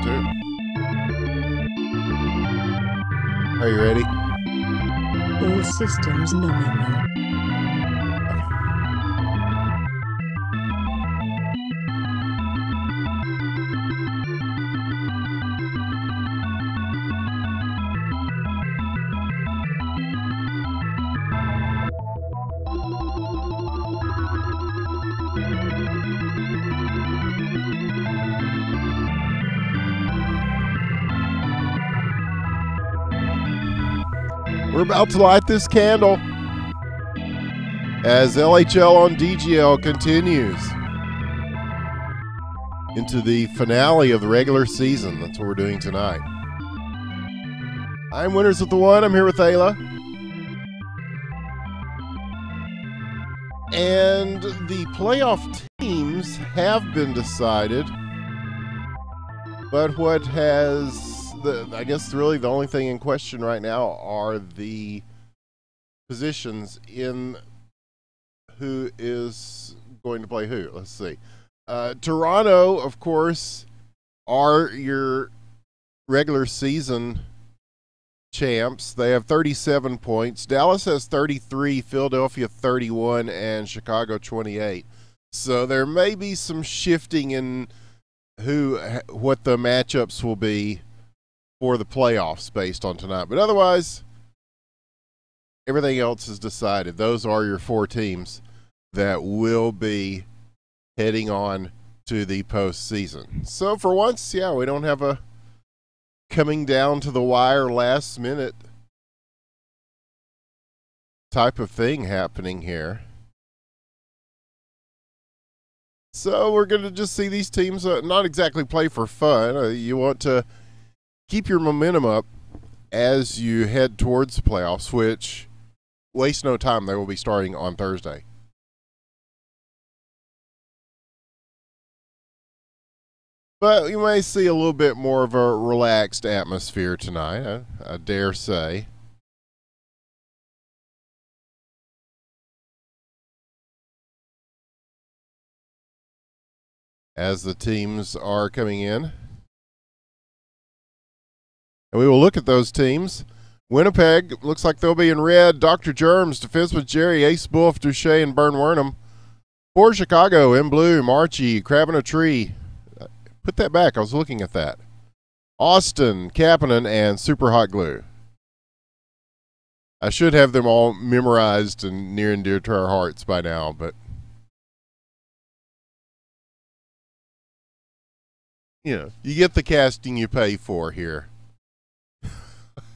2. Are you ready? All systems nominal. We're about to light this candle as LHL on DGL continues into the finale of the regular season. That's what we're doing tonight. I'm Winners with the One. I'm here with Aila. And the playoff teams have been decided. But what has... I guess really the only thing in question right now are the positions in who is going to play who. Let's see. Toronto, of course, are your regular season champs. They have 37 points. Dallas has 33, Philadelphia 31, and Chicago 28. So there may be some shifting in what the matchups will be for the playoffs based on tonight. But otherwise, everything else is decided. Those are your 4 teams that will be heading on to the postseason. So for once, yeah, we don't have a coming down to the wire last minute type of thing happening here. So we're going to just see these teams not exactly play for fun. You want to keep your momentum up as you head towards the playoffs, which waste no time. They will be starting on Thursday. But you may see a little bit more of a relaxed atmosphere tonight, I dare say. As the teams are coming in. And we will look at those teams. Winnipeg looks like they'll be in red. Dr. Germs, defenseman Jerry, Ace Wolf, Duche, and Bern Wernham. For Chicago, in blue, Marchie, Crab in a Tree. Put that back. I was looking at that. Austin, Kapanen, and Super Hot Glue. I should have them all memorized and near and dear to our hearts by now, but you know, you get the casting you pay for here.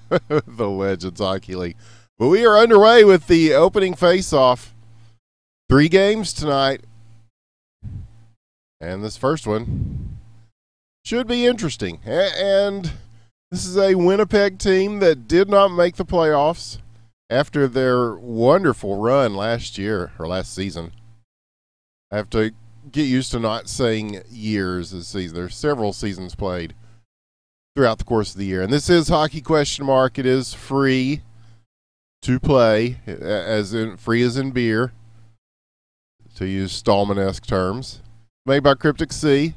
The Legends Hockey League. But we are underway with the opening face-off. 3 games tonight. And this first one should be interesting. And this is a Winnipeg team that did not make the playoffs after their wonderful run last year, or last season. I have to get used to not saying years this season. There's several seasons played throughout the course of the year. And this is Hockey Question Mark. It is free to play, as in free as in beer, to use Stallman-esque terms. Made by Cryptic C. You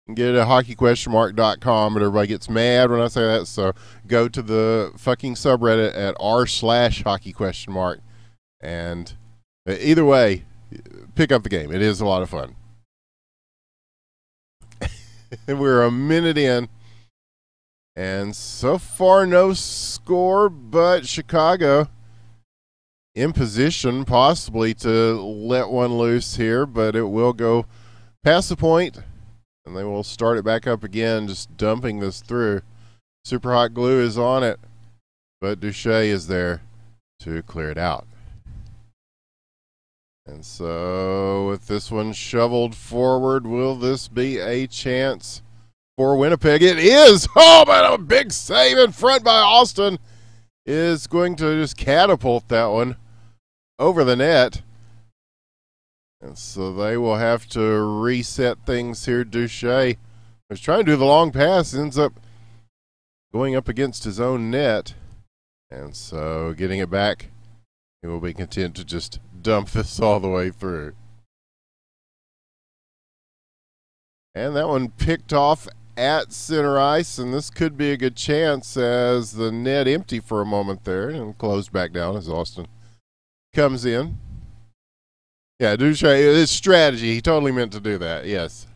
can get it at hockeyquestionmark.com, but everybody gets mad when I say that, so go to the fucking subreddit at r/hockeyquestionmark. And either way, pick up the game. It is a lot of fun. And we're a minute in, and so far no score, but Chicago in position possibly to let one loose here, but it will go past the point, and they will start it back up again, just dumping this through. Super Hot Glue is on it, but Duche is there to clear it out. And so with this one shoveled forward, will this be a chance for Winnipeg? It is! Oh, but a big save in front by Austin is going to just catapult that one over the net. And so they will have to reset things here. Duche was trying to do the long pass, ends up going up against his own net. And so getting it back, he will be content to just dump this all the way through. And that one picked off at center ice, and this could be a good chance as the net empty for a moment there and closed back down as Austin comes in. Yeah, Duche, it's strategy. He totally meant to do that, yes.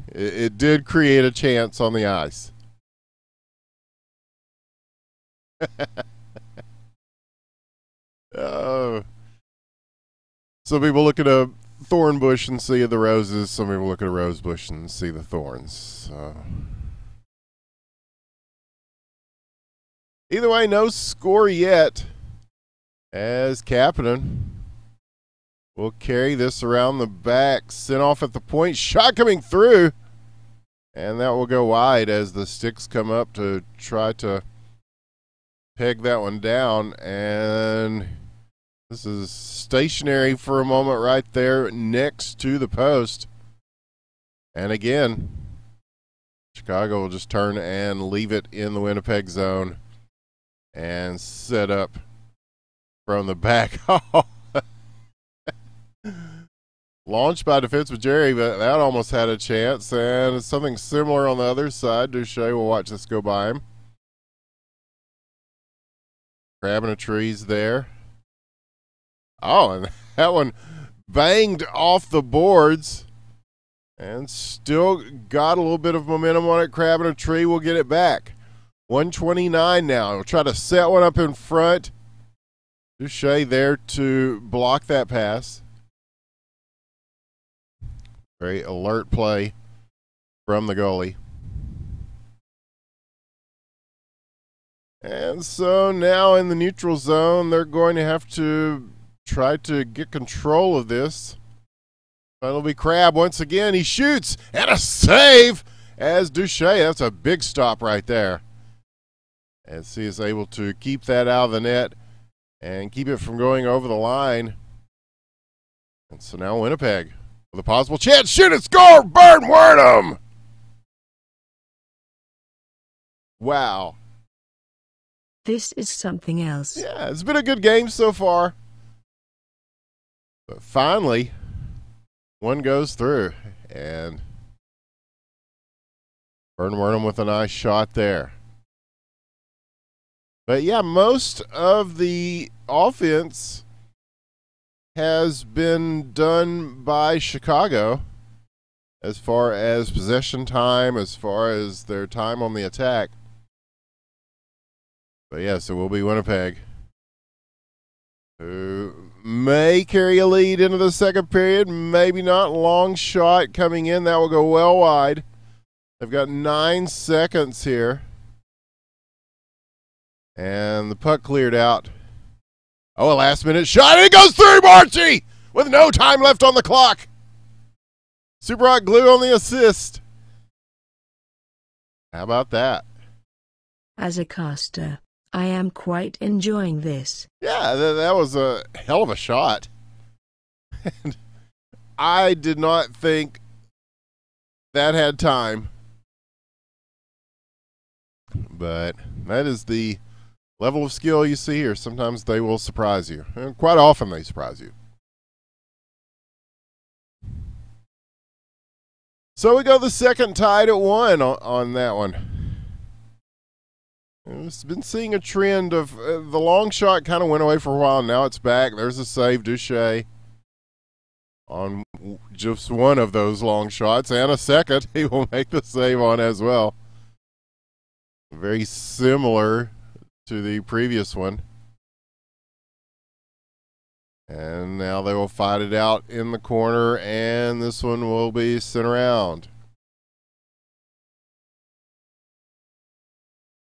It did create a chance on the ice. Some people look at a thorn bush and see the roses. Some people look at a rose bush and see the thorns. So. Either way, no score yet, as Kapanen will carry this around the back, sent off at the point, shot coming through, and that will go wide as the sticks come up to try to peg that one down, and this is stationary for a moment right there next to the post. And again, Chicago will just turn and leave it in the Winnipeg zone and set up from the back. Launched by defenseman Jerry, but that almost had a chance. And something similar on the other side. Duche will watch this go by him. Grabbing a trees there. Oh, and that one banged off the boards and still got a little bit of momentum on it. Crabbing a tree will get it back. 129 now. We'll try to set one up in front. Duche there to block that pass. Very alert play from the goalie. And so now in the neutral zone, they're going to have to try to get control of this. It'll be Crabb once again. He shoots and a save as Duche. That's a big stop right there. As he is able to keep that out of the net and keep it from going over the line. And so now Winnipeg with a possible chance. Shoot and score! Burn Wernham! Wow. This is something else. Yeah, it's been a good game so far. But finally, one goes through. And Burn Wernham with a nice shot there. But yeah, most of the offense has been done by Chicago as far as possession time, as far as their time on the attack. But yeah, so we'll be Winnipeg, who may carry a lead into the second period, maybe not. Long shot coming in. That will go well wide. They've got 9 seconds here. And the puck cleared out. Oh, a last-minute shot. It goes through, Marchie, with no time left on the clock. Super Hot Glue on the assist. How about that? As a caster, I am quite enjoying this. Yeah, that was a hell of a shot. And I did not think that had time. But that is the level of skill you see here. Sometimes they will surprise you. And quite often they surprise you. So we go the second tied at 1 on that one. We've been seeing a trend of the long shot kind of went away for a while. Now it's back. There's a save, Duche, on just one of those long shots. And a second he will make the save on as well. Very similar to the previous one. And now they will fight it out in the corner, and this one will be sent around.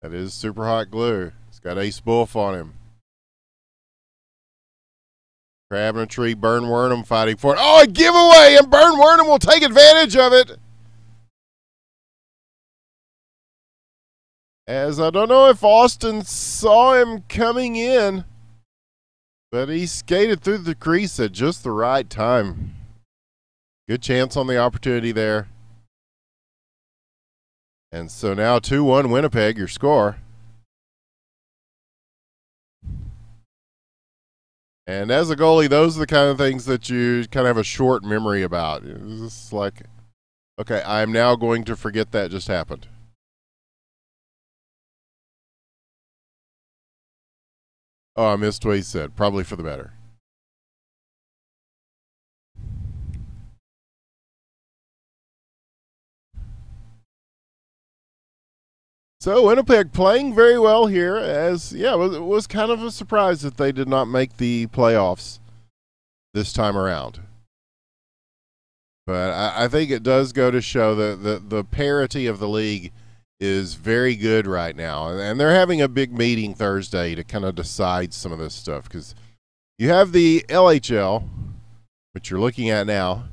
That is Super Hot Glue. He's got Ace Wolf on him. Crabbing a tree, Burn Wernham fighting for it. Oh, a giveaway, and Burn Wernham will take advantage of it. As I don't know if Austin saw him coming in, but he skated through the crease at just the right time. Good chance on the opportunity there. And so now 2-1 Winnipeg, your score. And as a goalie, those are the kind of things that you kind of have a short memory about. It's just like Okay, I'm now going to forget that just happened. Oh, I missed what he said. Probably for the better. So Winnipeg playing very well here, as it was kind of a surprise that they did not make the playoffs this time around. But I think it does go to show that the parity of the league is very good right now, and they're having a big meeting Thursday to kind of decide some of this stuff, because you have the LHL, which you're looking at now,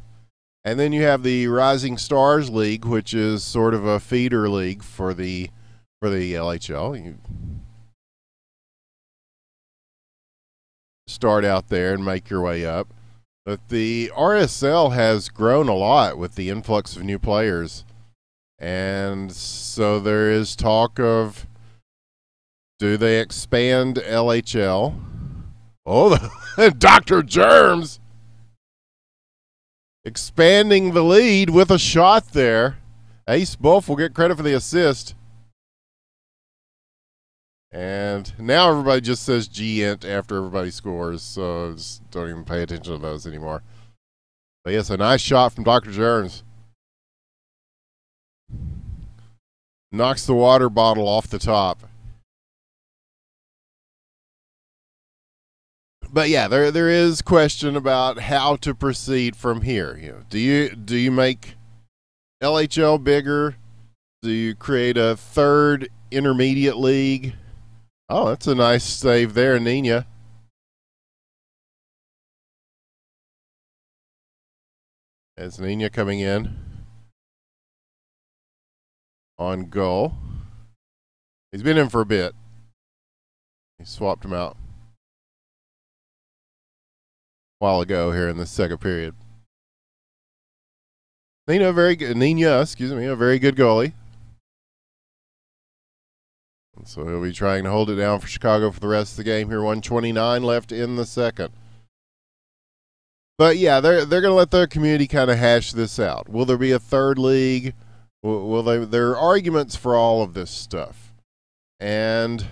and then you have the Rising Stars League, which is sort of a feeder league for the LHL. You start out there and make your way up. But the RSL has grown a lot with the influx of new players. And so there is talk of, do they expand LHL? Oh, Dr. Germs expanding the lead with a shot there. Ace Buff will get credit for the assist. And now everybody just says G-int after everybody scores, so just don't even pay attention to those anymore. But yes, a nice shot from Dr. Germs. Knocks the water bottle off the top. But yeah, there is question about how to proceed from here. You know, do you make LHL bigger? Do you create a third intermediate league? Oh, that's a nice save there, Nina. As Nina coming in on goal. He's been in for a bit. He swapped him out a while ago here in the second period. Nina, a very good goalie. And so he'll be trying to hold it down for Chicago for the rest of the game here. 1:29 left in the second. But yeah, they're going to let the community kind of hash this out. Will there be a third league? Will they? There are arguments for all of this stuff. And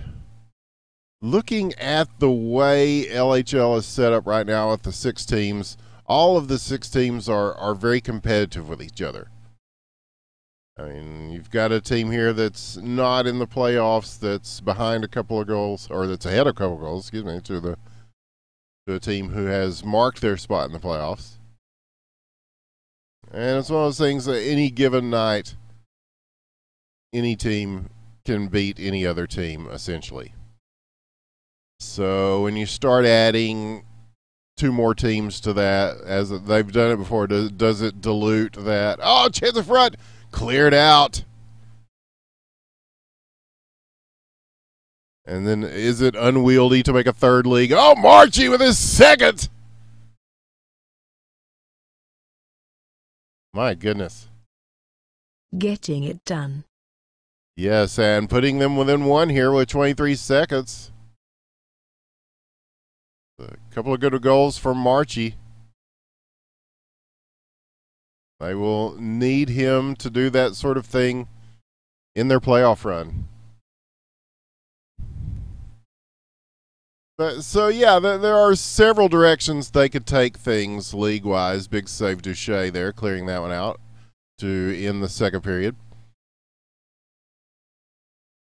looking at the way LHL is set up right now with the 6 teams, all of the 6 teams are very competitive with each other. I mean, you've got a team here that's not in the playoffs, that's behind a couple of goals, or that's ahead of a couple of goals, to a team who has marked their spot in the playoffs. And it's one of those things that any given night, any team can beat any other team, essentially. So when you start adding 2 more teams to that, as they've done it before, does it dilute that? Oh, chance in front! Cleared out. And then is it unwieldy to make a third league? Oh, Marchie with his second. My goodness. Getting it done. Yes, and putting them within 1 here with 23 seconds. A couple of good goals from Marchie. They will need him to do that sort of thing in their playoff run. But, so, yeah, there are several directions they could take things league-wise. Big save Duche there, clearing that one out to end the second period.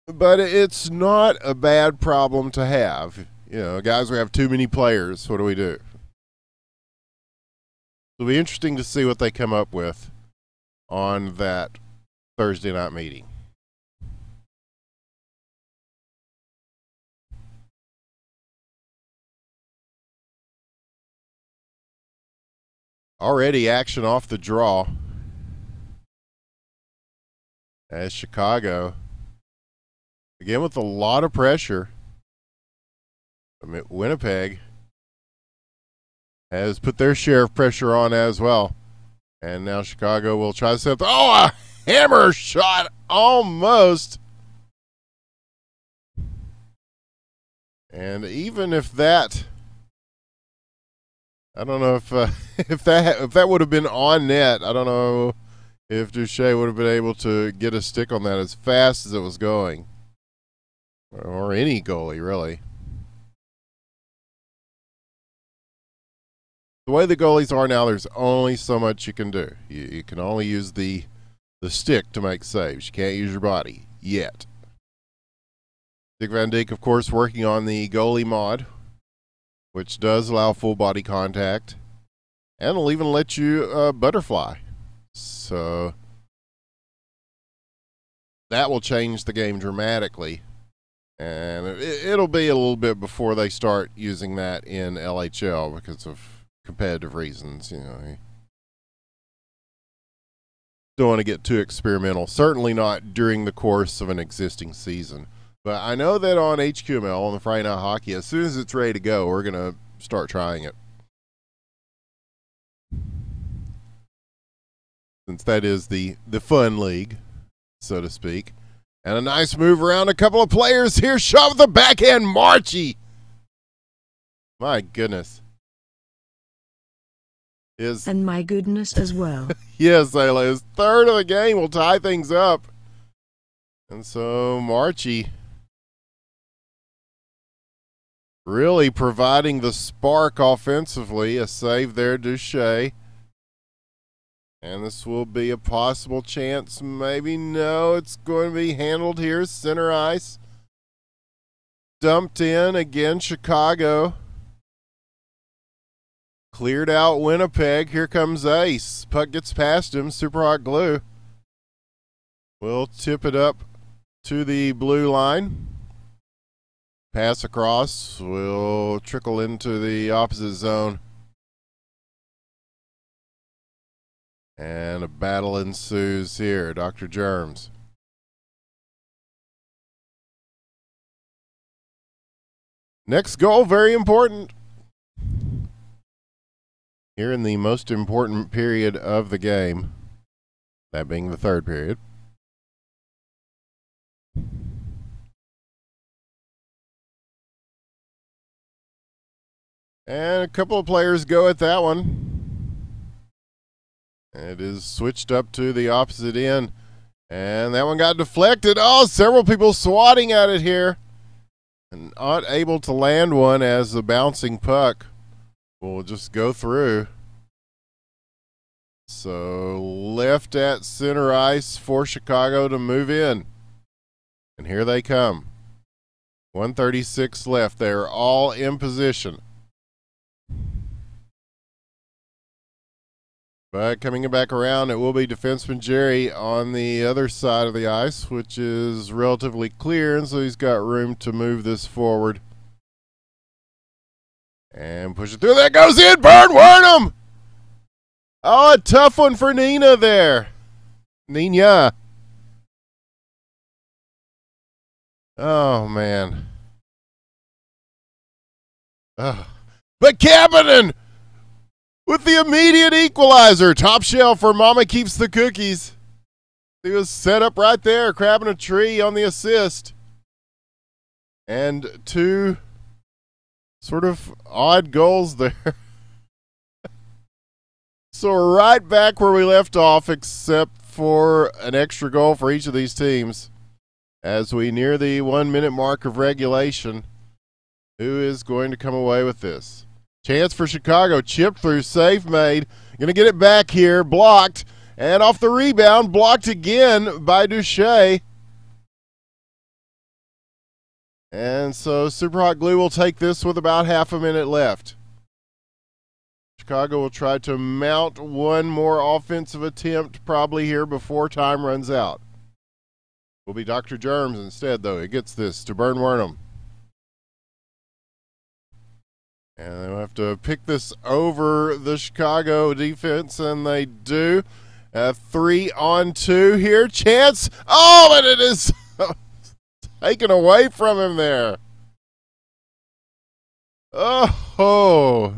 But it's not a bad problem to have. You know, guys, we have too many players. What do we do? It'll be interesting to see what they come up with on that Thursday night meeting. Already action off the draw as Chicago, again with a lot of pressure. I mean, Winnipeg has put their share of pressure on as well. And now Chicago will try to set up. Oh, a hammer shot almost. And even if that, I don't know if if that would have been on net, I don't know if Duche would have been able to get a stick on that as fast as it was going. Or any goalie, really. The way the goalies are now, there's only so much you can do. You can only use the stick to make saves. You can't use your body yet. Dick Van Dijk, of course, working on the goalie mod, which does allow full body contact, and will even let you butterfly. So that will change the game dramatically, and it'll be a little bit before they start using that in LHL because of competitive reasons. You know, don't want to get too experimental. Certainly not during the course of an existing season. But I know that on HQML, on the Friday Night Hockey, as soon as it's ready to go, we're going to start trying it. Since that is the fun league, so to speak. And a nice move around a couple of players here. Shot with the backhand, Marchie. My goodness. And my goodness as well. Yes, Aila. His third of the game will tie things up. And so Marchie really providing the spark offensively. A save there, Duche. And this will be a possible chance. Maybe no, it's going to be handled here. Center ice. Dumped in again, Chicago. Cleared out Winnipeg. Here comes Ace. Puck gets past him. Super hot glue. We'll tip it up to the blue line. Pass across. Will trickle into the opposite zone. And a battle ensues here. Dr. Germs. Next goal, very important. Here in the most important period of the game, that being the third period. And a couple of players go at that one. It is switched up to the opposite end. And that one got deflected. Oh, several people swatting at it here. And not able to land one as the bouncing puck will just go through. So left at center ice for Chicago to move in. And here they come. 1:36 left. They're all in position. But coming back around, it will be defenseman Jerry on the other side of the ice, which is relatively clear, and so he's got room to move this forward. And push it through. That goes in. Burn Wernham! Oh, a tough one for Nina there. Nina. Oh, man. Oh. But Kapanen with the immediate equalizer. Top shelf for Mama Keeps the Cookies. He was set up right there, crabbing a tree on the assist. And two sort of odd goals there. So we're right back where we left off, except for an extra goal for each of these teams. As we near the 1 minute mark of regulation, who is going to come away with this? Chance for Chicago, chipped through, save made. Going to get it back here, blocked, and off the rebound, blocked again by Duche. And so Super Hot Glue will take this with about half a minute left. Chicago will try to mount one more offensive attempt probably here before time runs out. Will be Dr. Germs instead, though. He gets this to Burn Wernham. And they'll have to pick this over the Chicago defense, and they do. 3-on-2 here. Chance. Oh, and it is taken away from him there. Oh,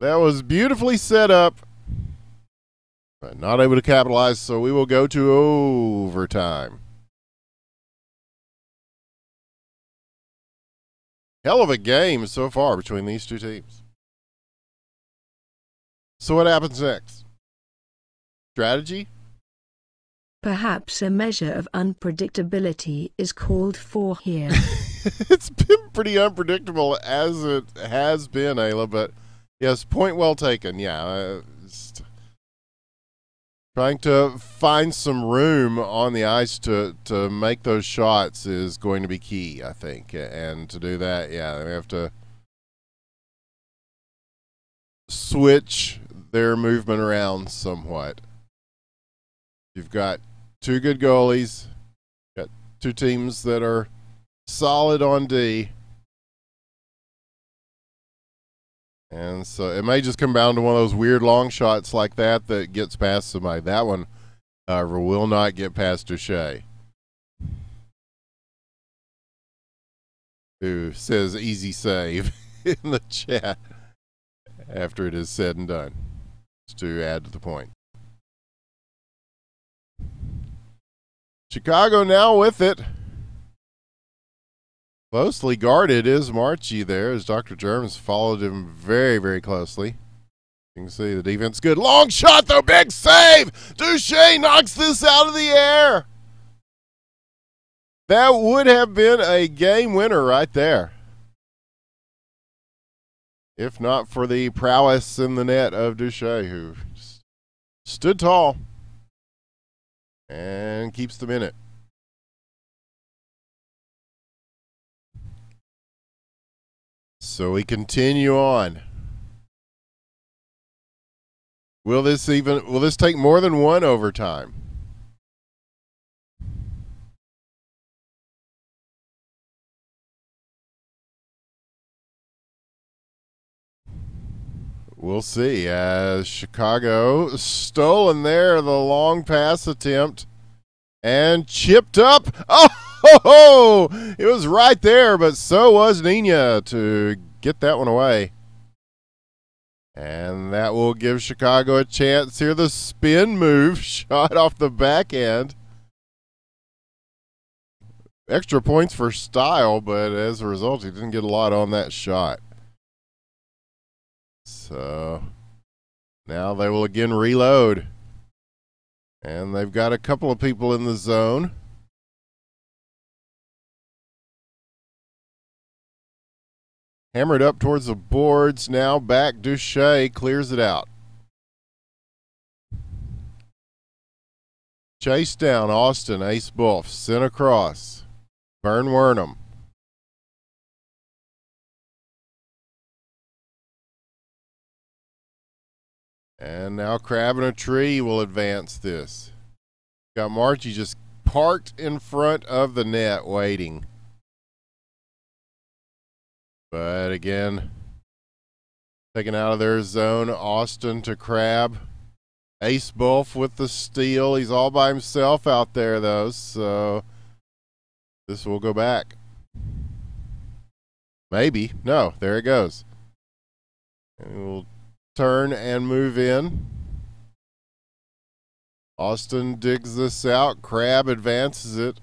that was beautifully set up, but not able to capitalize, so we will go to overtime. Hell of a game so far between these two teams. So what happens next? strategy. Perhaps a measure of unpredictability is called for here. It's been pretty unpredictable as it has been, Aila, but yes, point well taken. Yeah, trying to find some room on the ice to make those shots is going to be key, I think. And to do that, yeah, we have to switch their movement around somewhat. You've got two good goalies, got two teams that are solid on D. And so it may just come down to one of those weird long shots like that that gets past somebody. That one, however, will not get past Duche, who says easy save in the chat after it is said and done, just to add to the point. Chicago now with it. Closely guarded is Marchie there as Dr. Germs followed him very, very closely. You can see the defense good. Long shot though, big save! Duche knocks this out of the air. That would have been a game winner right there, if not for the prowess in the net of Duche, who stood tall and keeps them in it. So we continue on. Will this take more than one overtime? We'll see. As Chicago stolen there, the long pass attempt and chipped up. Oh, it was right there, but so was Nina to get that one away. And that will give Chicago a chance here. The spin move shot off the back end. Extra points for style, but as a result, he didn't get a lot on that shot. So now they will again reload. And they've got a couple of people in the zone. Hammered up towards the boards now. Back, Duche clears it out. Chase down, Austin, Ace Buff, sent across. Vern Wernham. And now Crab in a Tree will advance this. Got Marchie just parked in front of the net waiting. But again, taken out of their zone. Austin to Crab. Ace Bulf with the steal. He's all by himself out there, though, so this will go back. Maybe. No, there it goes. And we'll turn and move in. Austin digs this out. Crab advances it.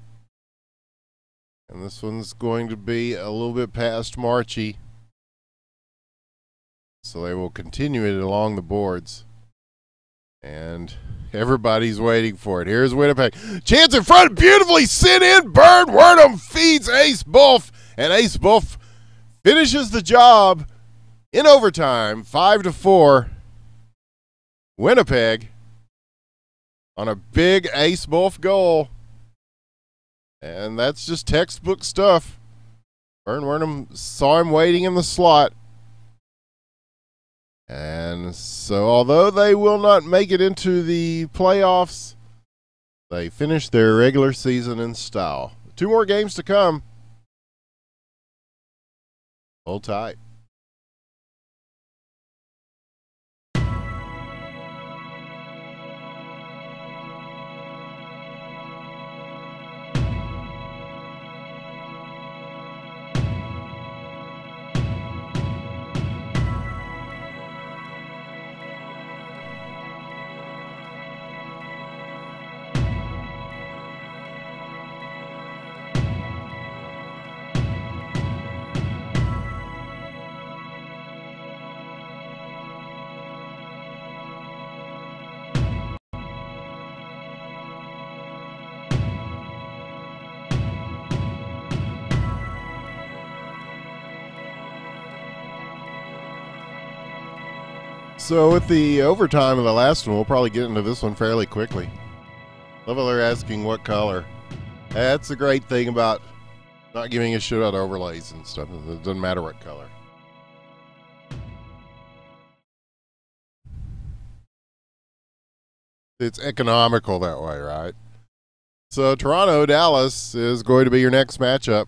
And this one's going to be a little bit past Marchie. So they will continue it along the boards. And everybody's waiting for it. Here's Winnipeg. Chance in front, beautifully sent in. Vern Wernham feeds Ace Bulf. And Ace Bulf finishes the job in overtime. 5-4. Winnipeg on a big Ace Bulf goal. And that's just textbook stuff. Vern Wernham saw him waiting in the slot. And so although they will not make it into the playoffs, they finish their regular season in style. 2 more games to come. Hold tight. So with the overtime of the last one, we'll probably get into this one fairly quickly. Love how they're asking what color. That's the great thing about not giving a shit about overlays and stuff. It doesn't matter what color. It's economical that way, right? So Toronto, Dallas is going to be your next matchup.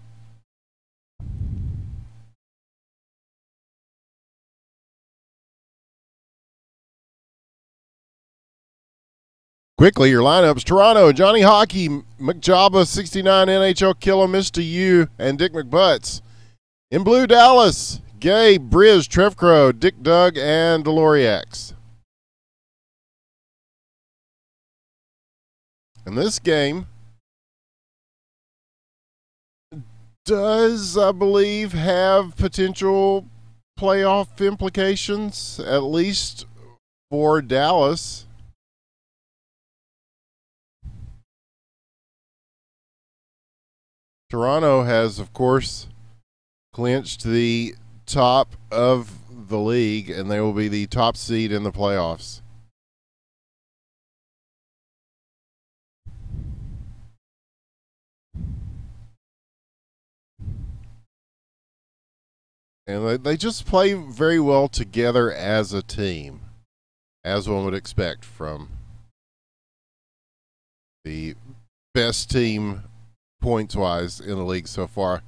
Quickly, your lineups. Toronto, Johnny Hockey, McJabba, 69 NHL Killer, Mr. U, and Dick McButts. In blue, Dallas, Gabe, Briz, Trev Crow, Dick Doug, and Deloriax. And this game does, I believe, have potential playoff implications, at least for Dallas. Toronto has, of course, clinched the top of the league, and they will be the top seed in the playoffs. And they just play very well together as a team, as one would expect from the best team points-wise in the league so far.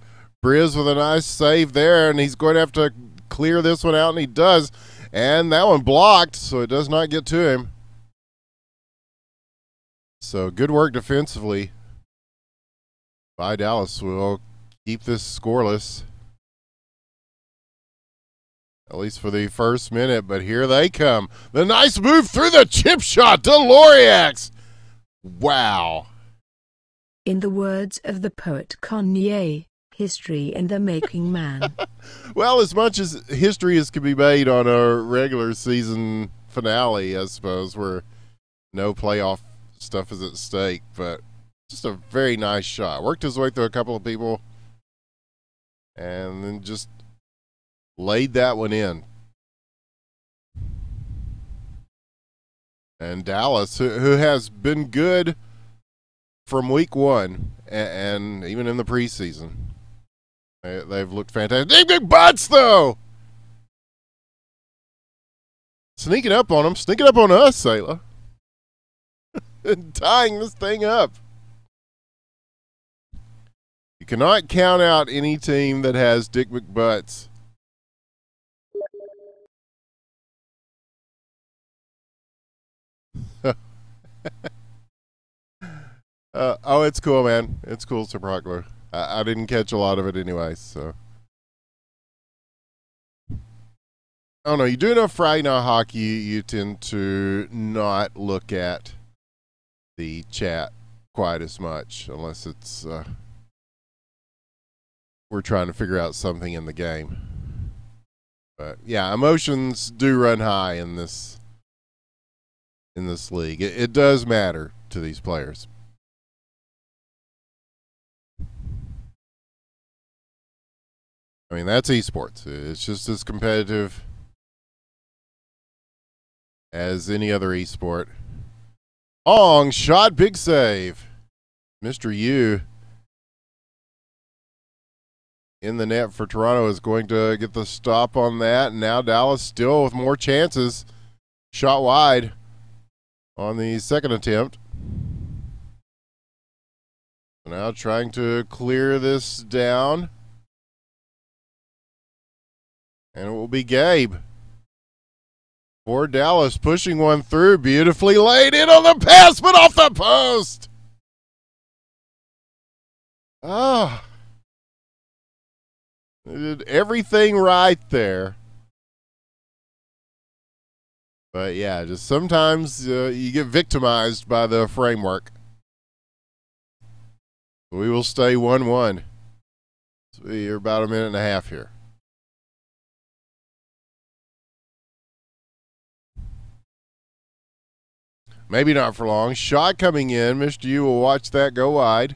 Briz with a nice save there, and he's going to have to clear this one out, and he does. And that one blocked, so it does not get to him. So good work defensively by Dallas. We'll keep this scoreless, at least for the first minute, but here they come. The nice move through the chip shot, Deloriax. Wow. In the words of the poet Kanye, history in the making, man. Well, as much as history as can be made on a regular season finale, I suppose, where no playoff stuff is at stake, but just a very nice shot. Worked his way through a couple of people and then just laid that one in. And Dallas, who has been good from week one and even in the preseason, they've looked fantastic. Big butts, though! Sneaking up on them, sneaking up on us, Aila. And tying this thing up. You cannot count out any team that has Dick McButts. Oh, it's cool, man. It's cool, Sir Proctor. I didn't catch a lot of it anyway, so. Oh, no, you do enough Friday Night Hockey, you tend to not look at the chat quite as much, unless it's we're trying to figure out something in the game. But, yeah, emotions do run high in this league. It does matter to these players. I mean, that's esports. It's just as competitive as any other esport. Long shot, big save. Mr. U in the net for Toronto is going to get the stop on that. And now Dallas still with more chances. Shot wide on the second attempt. Now trying to clear this down. And it will be Gabe for Dallas, pushing one through, beautifully laid in on the pass, but off the post. Oh. They did everything right there. But yeah, just sometimes you get victimized by the framework. We will stay 1-1. So we're about a minute and a half here. Maybe not for long. Shot coming in. Mr. U will watch that go wide.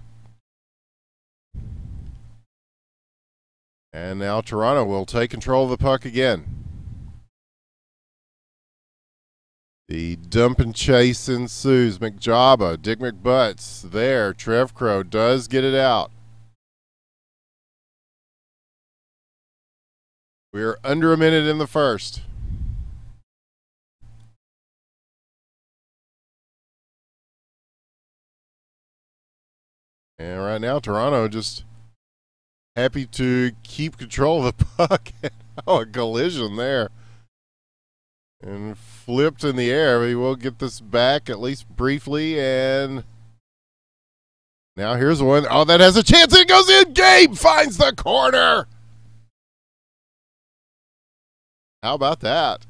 And now Toronto will take control of the puck again. The dump and chase ensues. McJabba, Dick McButts there. Trev Crow does get it out. We are under a minute in the first. And right now, Toronto just happy to keep control of the puck. Oh, a collision there. And flipped in the air. We will get this back at least briefly. And now here's one. Oh, that has a chance. It goes in. Gabe finds the corner. How about that?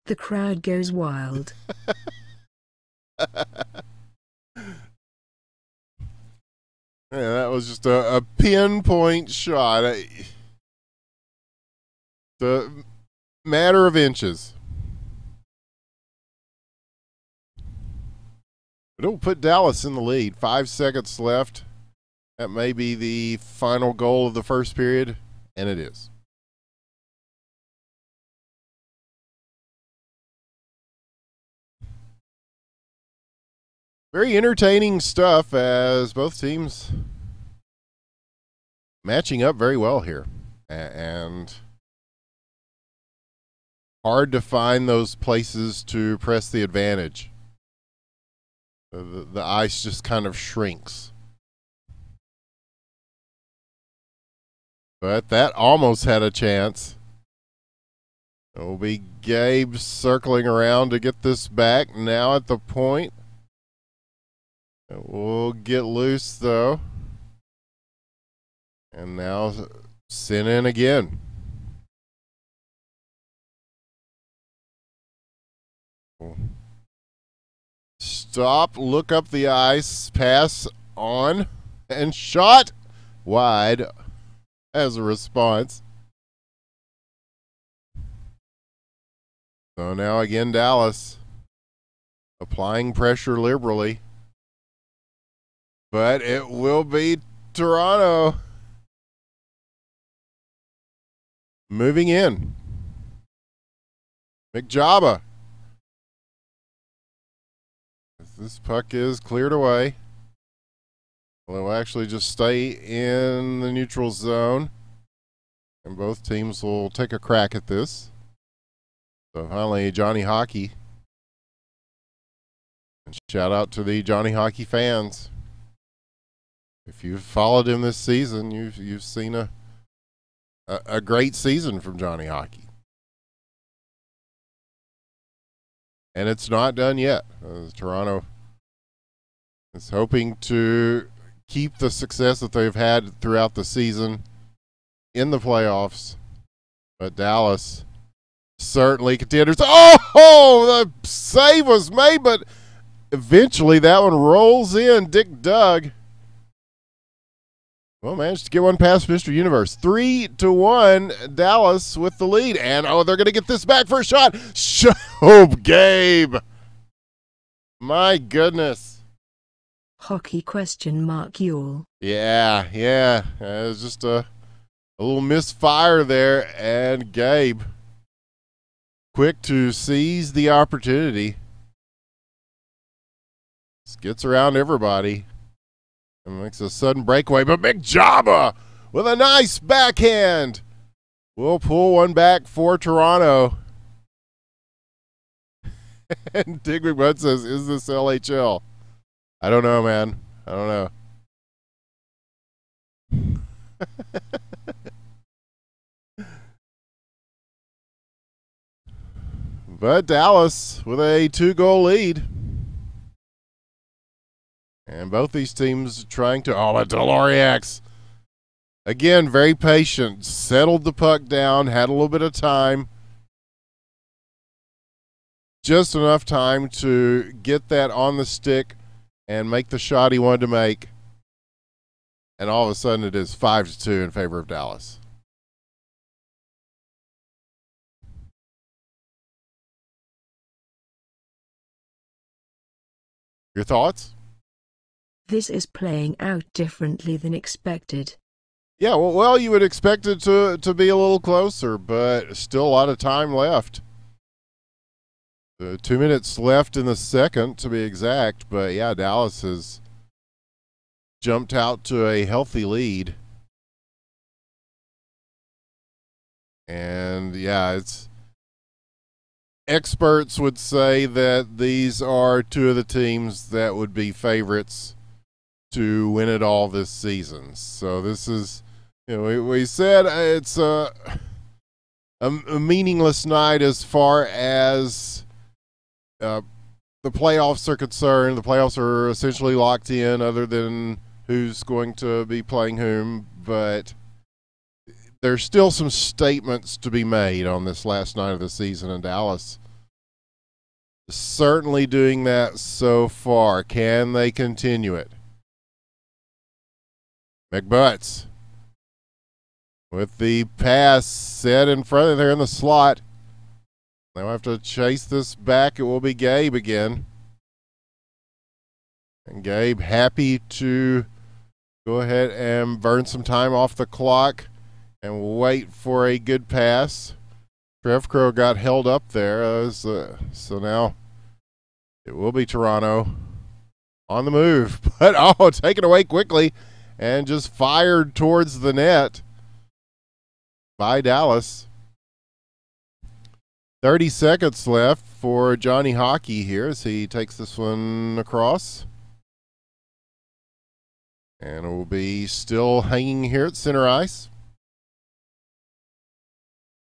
The crowd goes wild. Yeah, that was just a pinpoint shot. The matter of inches. But it'll put Dallas in the lead. 5 seconds left. That may be the final goal of the first period, and it is. Very entertaining stuff as both teams matching up very well here. And hard to find those places to press the advantage. The ice just kind of shrinks. But that almost had a chance. It will be Gabe circling around to get this back now at the point. It will get loose though. And now sent in again. Stop, look up the ice, pass on, and shot wide as a response. So now again Dallas applying pressure liberally. But it will be Toronto moving in. McJabba. This puck is cleared away. Well, it will actually just stay in the neutral zone. And both teams will take a crack at this. So finally, Johnny Hockey. And shout out to the Johnny Hockey fans. If you've followed him this season, you've seen a great season from Johnny Hockey. And it's not done yet. Toronto is hoping to keep the success that they've had throughout the season in the playoffs. But Dallas certainly contenders. Oh, the save was made, but eventually that one rolls in. Dick Doug. Well, managed to get one past Mr. Universe. 3-1, Dallas with the lead. And, oh, they're going to get this back for a shot. Oh, Gabe. My goodness. Hockey question mark y'all. Yeah. It was just a little misfire there. And Gabe, quick to seize the opportunity. Just gets around everybody. And makes a sudden breakaway, but McJabba with a nice backhand. We'll pull one back for Toronto. And Dick McButt says, is this LHL? I don't know, man. I don't know. But Dallas with a 2-goal lead. And both these teams trying to, but Deloriax, again, very patient, settled the puck down, had a little bit of time. Just enough time to get that on the stick and make the shot he wanted to make. And all of a sudden it is 5-2 in favor of Dallas. Your thoughts? This is playing out differently than expected. Yeah, well, you would expect it to be a little closer, but still a lot of time left. 2 minutes left in the second, to be exact. But yeah, Dallas has jumped out to a healthy lead. And yeah, it's experts would say that these are two of the teams that would be favorites to win it all this season. So this is, we said it's a meaningless night as far as the playoffs are concerned. The playoffs are essentially locked in, other than who's going to be playing whom. But there's still some statements to be made on this last night of the season in Dallas. Certainly doing that so far. Can they continue it? McButts with the pass set in front of there in the slot. They'll have to chase this back. It will be Gabe again. And Gabe happy to go ahead and burn some time off the clock and wait for a good pass. Trev Crow got held up there. So now it will be Toronto on the move. But, taken away quickly and just fired towards the net by Dallas. 30 seconds left for Johnny Hockey here as he takes this one across. And it will be still hanging here at center ice.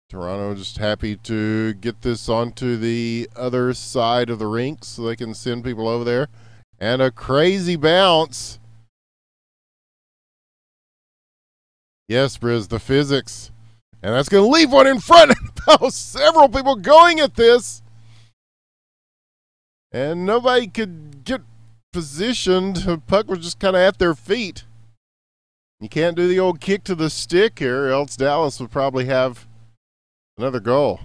Toronto just happy to get this onto the other side of the rink so they can send people over there. And a crazy bounce. Yes, Briz, the physics. And that's going to leave one in front. Several people going at this. And nobody could get positioned. The puck was just kind of at their feet. You can't do the old kick to the stick here, or else Dallas would probably have another goal.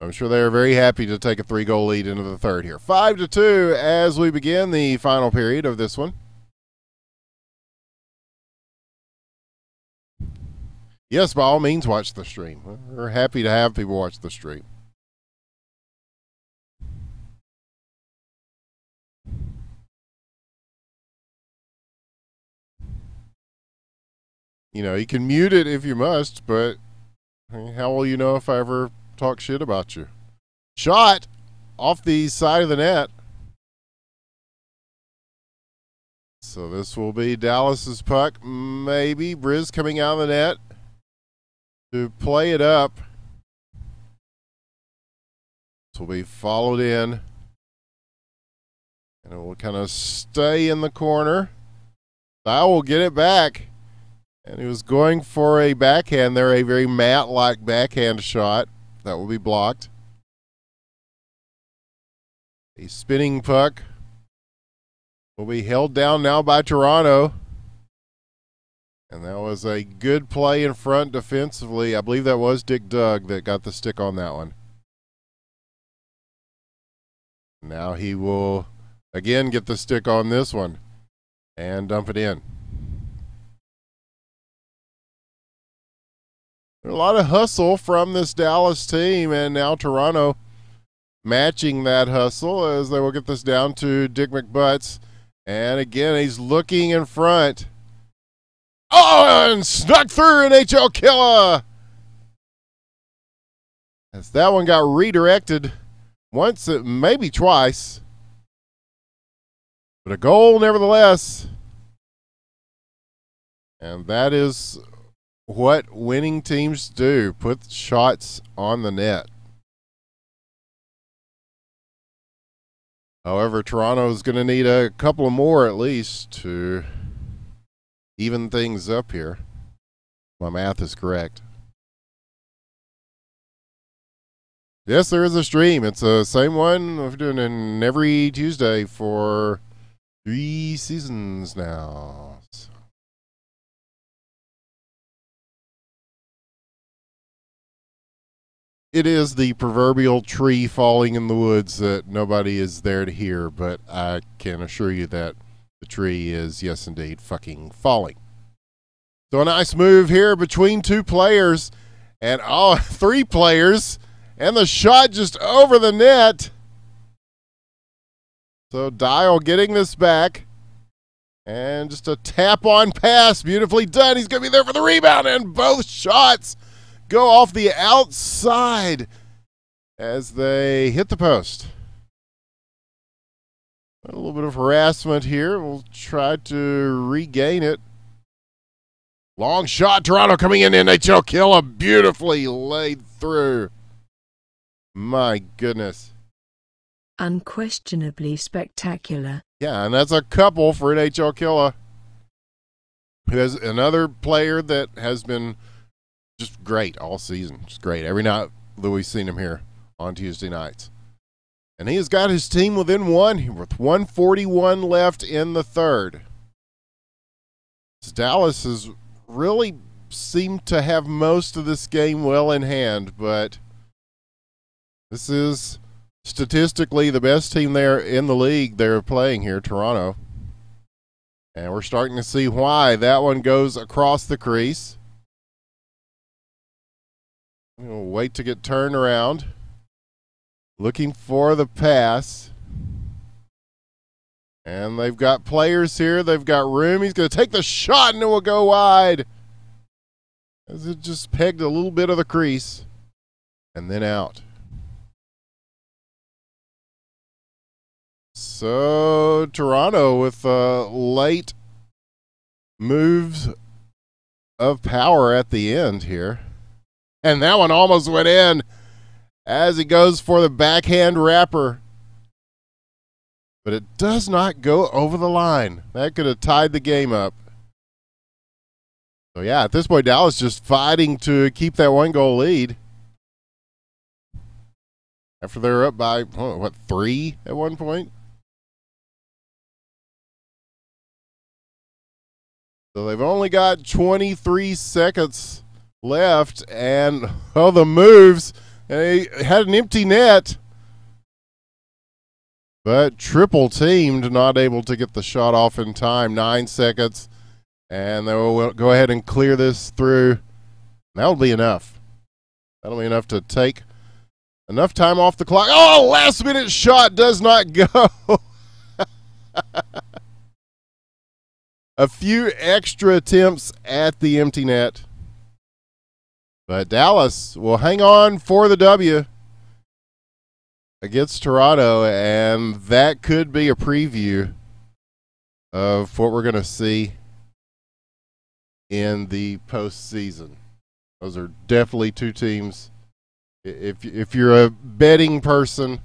I'm sure they are very happy to take a 3-goal lead into the third here. 5-2 as we begin the final period of this one. Yes, by all means, watch the stream. We're happy to have people watch the stream. You can mute it if you must, but how will you know if I ever talk shit about you? Shot off the side of the net. So this will be Dallas's puck. Maybe Briz coming out of the net to play it up. This will be followed in. And it will kind of stay in the corner. I will get it back. And he was going for a backhand there, a very Matt-like backhand shot. That will be blocked. A spinning puck will be held down now by Toronto. And that was a good play in front defensively. I believe that was Dick Doug that got the stick on that one. Now he will again get the stick on this one and dump it in. There's a lot of hustle from this Dallas team, and now Toronto matching that hustle as they will get this down to Dick McButts. And again, he's looking in front. Oh, and snuck through an LHL killer. As that one got redirected once, maybe twice. But a goal nevertheless. And that is what winning teams do, put shots on the net. However, Toronto is going to need a couple of more at least to even things up here. My math is correct. Yes, there is a stream. It's the same one we're doing in every Tuesday for 3 seasons now. So. It is the proverbial tree falling in the woods that nobody is there to hear, but I can assure you that the tree is, yes indeed, fucking falling. So a nice move here between two players, And oh, 3 players. And the shot just over the net. So Dial getting this back. And just a tap-on pass. Beautifully done. He's going to be there for the rebound. And both shots go off the outside as they hit the post. A little bit of harassment here. We'll try to regain it. Long shot. Toronto coming in. NHL Killa beautifully laid through. My goodness. Unquestionably spectacular. Yeah, and that's a couple for NHL Killa, who has another player that has been just great all season. Just great. Every night that we've seen him here on Tuesday nights. And he has got his team within one with 141 left in the third. Dallas has really seemed to have most of this game well in hand, but this is statistically the best team there in the league they're playing here, Toronto. And we're starting to see why. That one goes across the crease. We'll wait to get turned around. Looking for the pass. And they've got players here. They've got room. He's going to take the shot and it will go wide. As it just pegged a little bit of the crease. And then out. So Toronto with late moves of power at the end here. And that one almost went in as he goes for the backhand wrapper. But it does not go over the line. That could have tied the game up. So yeah, at this point, Dallas just fighting to keep that 1-goal lead. After they're up by, 3 at one point? So they've only got 23 seconds left, and the moves. They had an empty net, but triple teamed, not able to get the shot off in time. 9 seconds, and they will go ahead and clear this through. That'll be enough. That'll be enough to take enough time off the clock. Oh, last minute shot does not go. A few extra attempts at the empty net. But Dallas will hang on for the W against Toronto, and that could be a preview of what we're going to see in the postseason. Those are definitely two teams. If you're a betting person,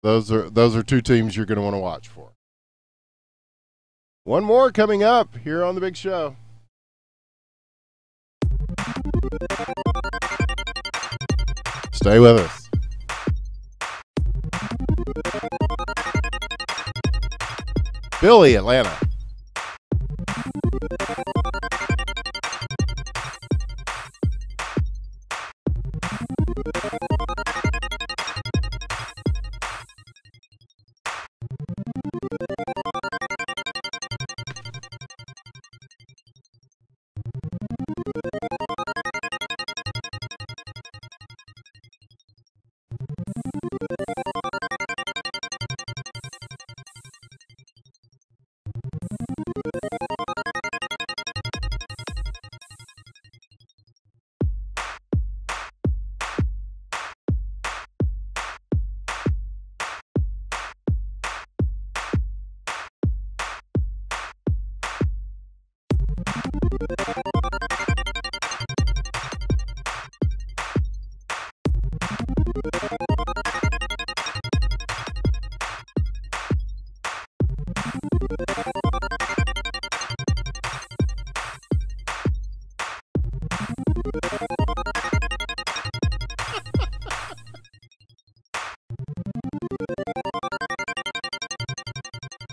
those are two teams you're going to want to watch for. One more coming up here on The Big Show. Stay with us. Billy, Atlanta.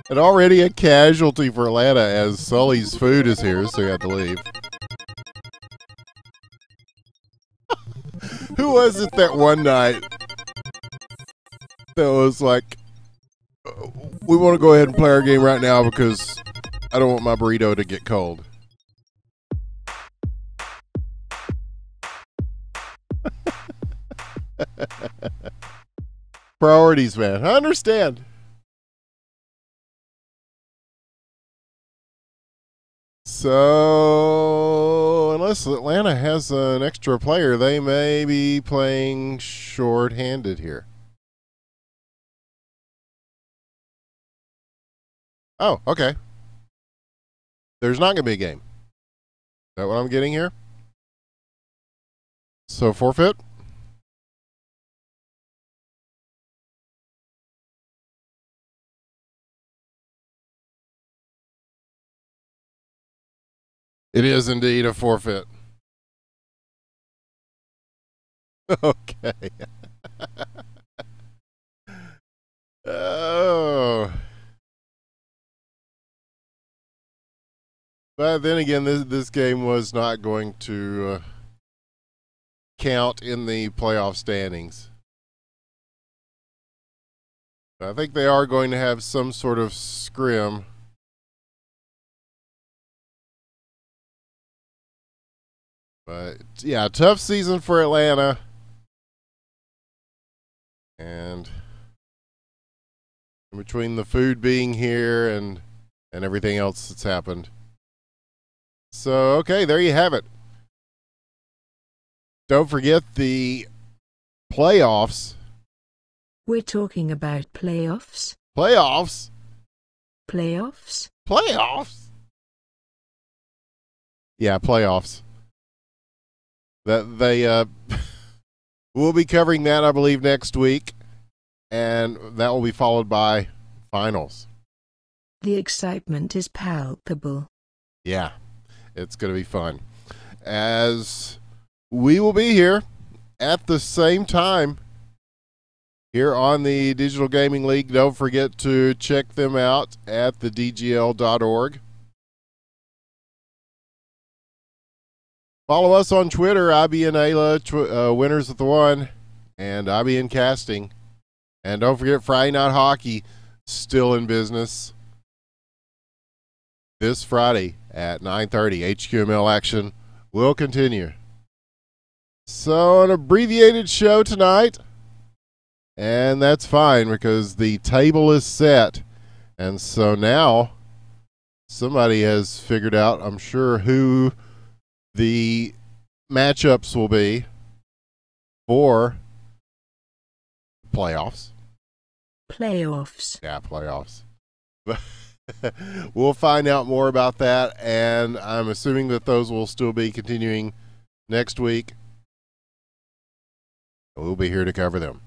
And already a casualty for Atlanta as Sully's food is here, so he had to leave. Who was it that one night that was like, we want to go ahead and play our game right now because I don't want my burrito to get cold? Priorities, man. I understand. So, unless Atlanta has an extra player, they may be playing short-handed here. Oh, okay. There's not going to be a game. Is that what I'm getting here? So, forfeit? It is indeed a forfeit. Okay. Oh. But then again, this game was not going to count in the playoff standings. I think they are going to have some sort of scrim. But yeah, tough season for Atlanta. And in between the food being here and everything else that's happened. So, okay, there you have it. Don't forget the playoffs. We're talking about playoffs? Playoffs? Playoffs? Playoffs? Yeah, playoffs. That they we'll be covering that, I believe, next week, and that will be followed by finals. The excitement is palpable. Yeah, it's going to be fun. As we will be here at the same time here on the Digital Gaming League. Don't forget to check them out at the DGL.org. Follow us on Twitter, IB and Aila, Winners of the One, and IB and Casting. And don't forget Friday Night Hockey, still in business. This Friday at 9:30, HQML action will continue. So an abbreviated show tonight, and that's fine because the table is set. And so now somebody has figured out, I'm sure, who the matchups will be for playoffs. Playoffs. Yeah, playoffs. We'll find out more about that, and I'm assuming that those will still be continuing next week. We'll be here to cover them.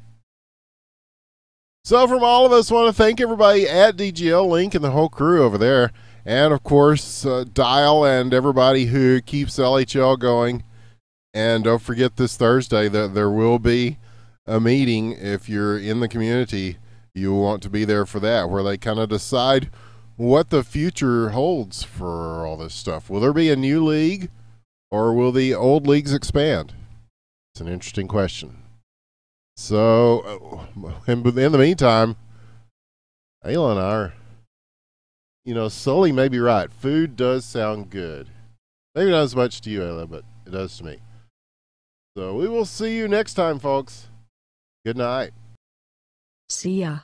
So from all of us, I want to thank everybody at DGL, Link, and the whole crew over there. And, of course, Dial and everybody who keeps LHL going. And don't forget this Thursday that there will be a meeting. If you're in the community, you want to be there for that, where they kind of decide what the future holds for all this stuff. Will there be a new league, or will the old leagues expand? It's an interesting question. So, in the meantime, Aila and I are, Sully may be right. Food does sound good. Maybe not as much to you, Aila, but it does to me. So we will see you next time, folks. Good night. See ya.